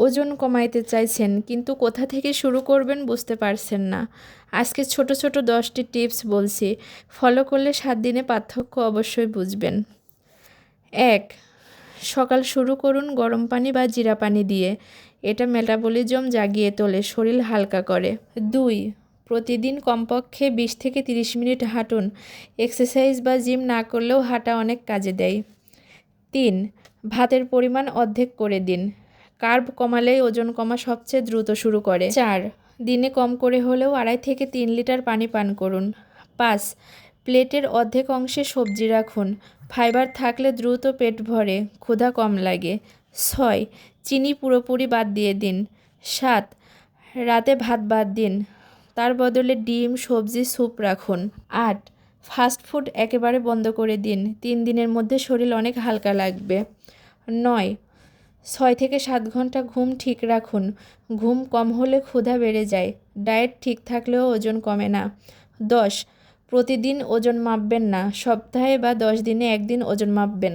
ওজন কমাইতে চাইছেন কিন্তু কোথা থেকে শুরু করবেন বুঝতে পারছেন না। আজকে ছোট ছোট 10টি টিপস বলছি, ফলো করলে 7 দিনে পার্থক্য অবশ্যই বুঝবেন। 1. সকাল শুরু করুন গরম পানি বা জিরা পানি দিয়ে। এটা মেটাবলিজম জাগিয়ে তোলে, শরীর হালকা করে। 2. প্রতিদিন কমপক্ষে 20 থেকে 30 মিনিট হাঁটুন। এক্সারসাইজ বা জিম না করলেও হাঁটা অনেক কাজে দেয়। 3. ভাতের পরিমাণ অর্ধেক করে দিন। কার্ব কমালেই ওজন কমা সবচেয়ে দ্রুত শুরু করে। 4. দিনে কম করে হলেও 2.5 থেকে 3 লিটার পানি পান করুন। 5. প্লেটের অর্ধেক অংশে সবজি রাখুন। ফাইবার থাকলে দ্রুত পেট ভরে, ক্ষুধা কম লাগে। 6. চিনি পুরোপুরি বাদ দিয়ে দিন। 7. রাতে ভাত বাদ দিন, তার বদলে ডিম, সবজি, স্যুপ রাখুন। 8. ফাস্ট ফুড একেবারে বন্ধ করে দিন। 3 দিনের মধ্যে শরীর অনেক হালকা লাগবে। 9. 6 থেকে 7 ঘন্টা ঘুম ঠিক রাখুন। ঘুম কম হলে ক্ষুধা বেড়ে যায়। ডায়েট ঠিক থাকলেও ওজন কমে না। 10. প্রতিদিন ওজন মাপবেন না, সপ্তাহে বা 10 দিনে একদিন ওজন মাপবেন।